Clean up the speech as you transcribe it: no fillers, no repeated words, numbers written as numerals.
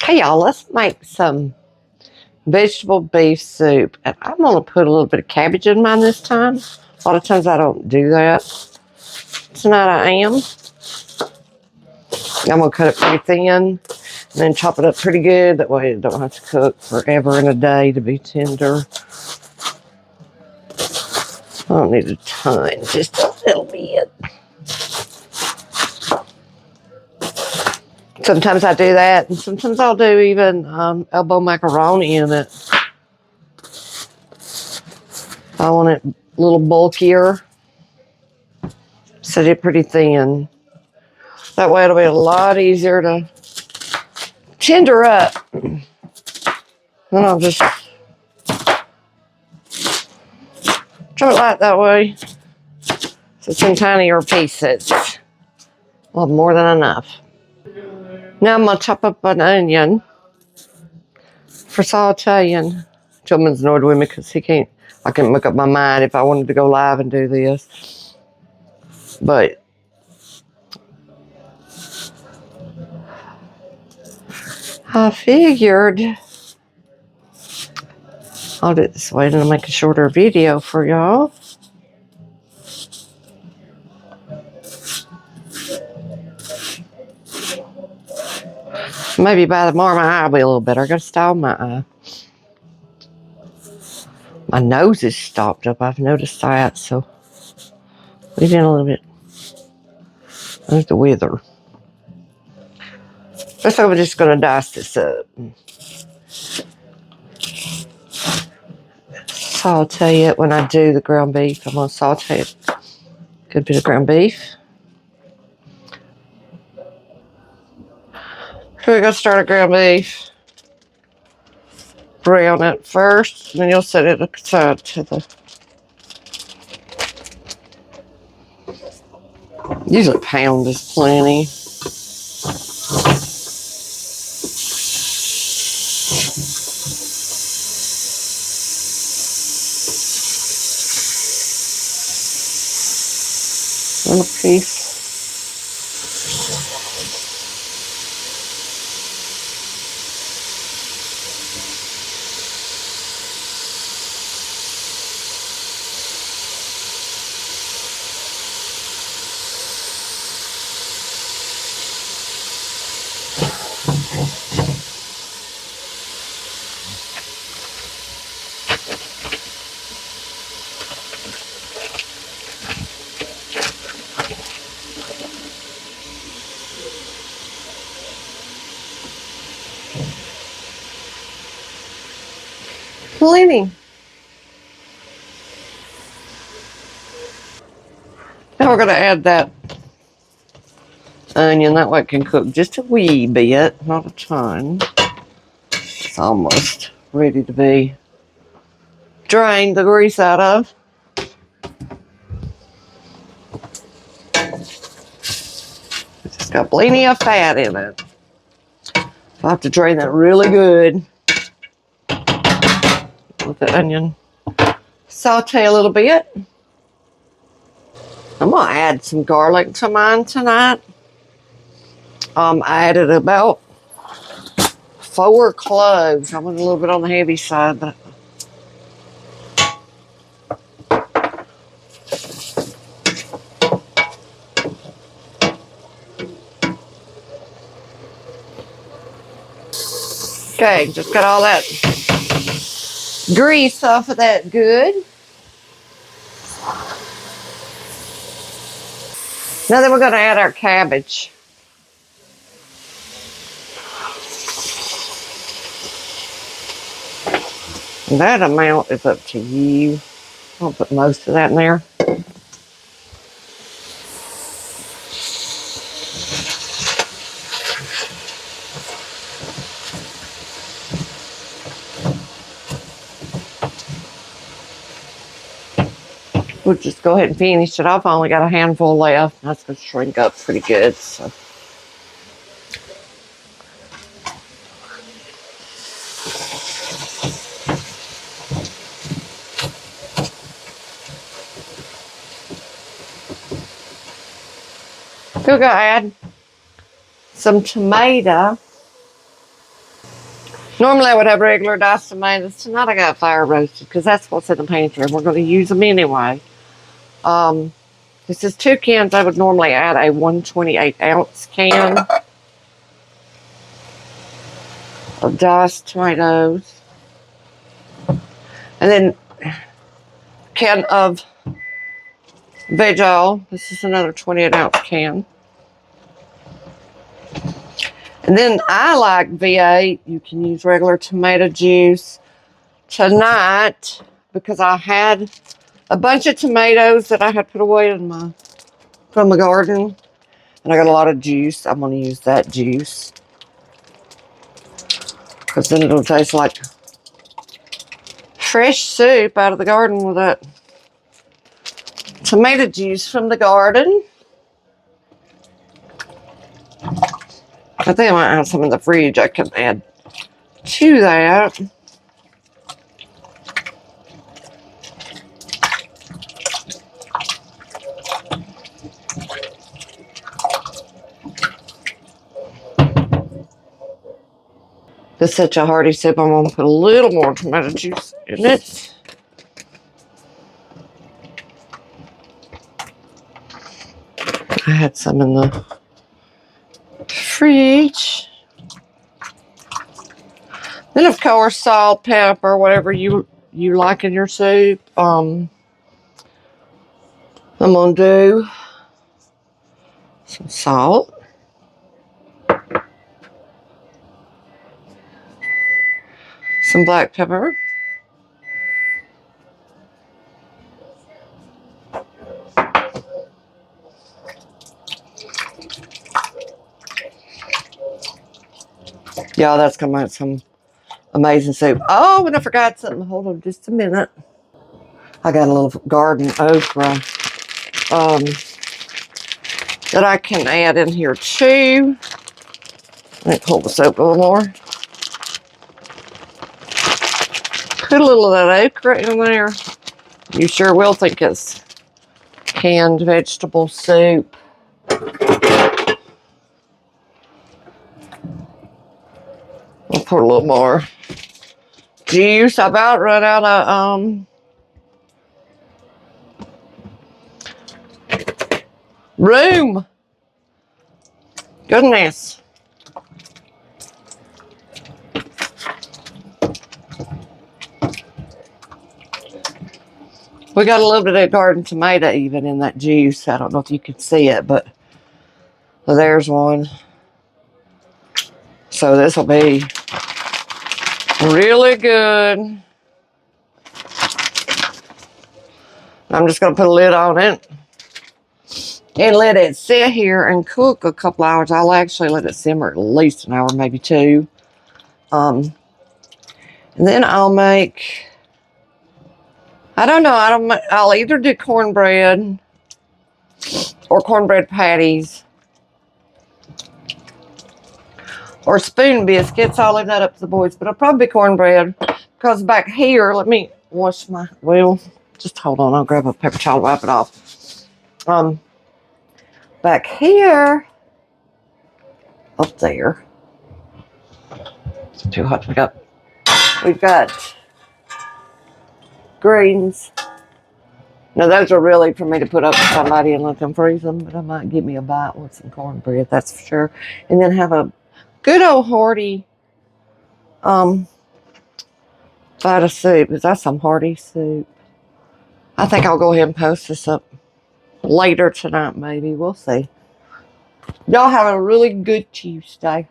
Hey y'all, let's make some vegetable beef soup. And I'm going to put a little bit of cabbage in mine this time. A lot of times I don't do that. Tonight I am. I'm going to cut it pretty thin and then chop it up pretty good. That way it don't have to cook forever and a day to be tender. I don't need a ton, just a little bit. Sometimes I do that, and sometimes I'll do even elbow macaroni in it. I want it a little bulkier. Set it pretty thin. That way it'll be a lot easier to tender up. Then I'll just chop it light that way. So it's in tinier pieces. Well, more than enough. Now I'm going to chop up an onion for sauteing. Gentleman's annoyed with me because I can't make up my mind if I wanted to go live and do this. But I figured I'll do it this way and I'll make a shorter video for y'all. Maybe by tomorrow my eye will be a little better. I got to style my eye. My nose is stopped up. I've noticed that, so leave in a little bit. There's the wither. First, I'm just going to dice this up. Saute it when I do the ground beef. I'm going to saute it. Good bit of ground beef. So we're going to start a ground beef. Brown it first, and then you'll set it aside to the. Usually a pound is plenty. On a piece. Plenty. Now we're going to add that onion. That way it can cook just a wee bit, not a ton. It's almost ready to be drained the grease out of. It's got plenty of fat in it. I have to drain that really good. Let the onion saute a little bit. I'm going to add some garlic to mine tonight. I added about 4 cloves. I went a little bit on the heavy side, but okay, just got all that grease off of that good. Now then we're going to add our cabbage. That amount is up to you. I'll put most of that in there. We'll just go ahead and finish it off. I only got a handful left. That's going to shrink up pretty good. So. We're going to add some tomato Normally I would have regular diced tomatoes. Tonight I got fire roasted because that's what's in the pantry. We're going to use them anyway. This is 2 cans. I would normally add a 128-ounce can of diced tomatoes. And then a can of veg oil. This is another 28-ounce can. And then I like V8. You can use regular tomato juice. Tonight, because I had a bunch of tomatoes that I had put away from the garden, and I got a lot of juice, I'm going to use that juice. Because then it'll taste like fresh soup out of the garden with that tomato juice from the garden. I think I might have some in the fridge I can add to that. This is such a hearty soup, I'm going to put a little more tomato juice in it. I had some in the fridge. Then, of course, salt, pepper, whatever you like in your soup. I'm going to do some salt. Some black pepper. Yeah, that's going to make some amazing soup. Oh, and I forgot something. Hold on just a minute. I got a little garden okra that I can add in here too. Let me pull the soap a little more. Put a little of that okra in there. You sure will think it's canned vegetable soup. I'll put a little more juice. I about run out of room. Goodness. We got a little bit of garden tomato even in that juice. I don't know if you can see it, but there's one. So this will be really good. I'm just going to put a lid on it and let it sit here and cook a couple hours. I'll actually let it simmer at least an hour, maybe 2. And then I'll make, I don't know, I'll either do cornbread or cornbread patties or spoon biscuits. I'll leave that up to the boys, but it'll probably be cornbread because back here, let me wash my, well, just hold on, I'll grab a paper towel to wipe it off. Back here, up there, it's too hot. We've got greens. Now those are really for me to put up with somebody and let them freeze them, but I might give me a bite with some cornbread, that's for sure. And then have a good old hearty bite of soup. Is that some hearty soup? I think I'll go ahead and post this up later tonight, maybe. We'll see. Y'all have a really good Tuesday.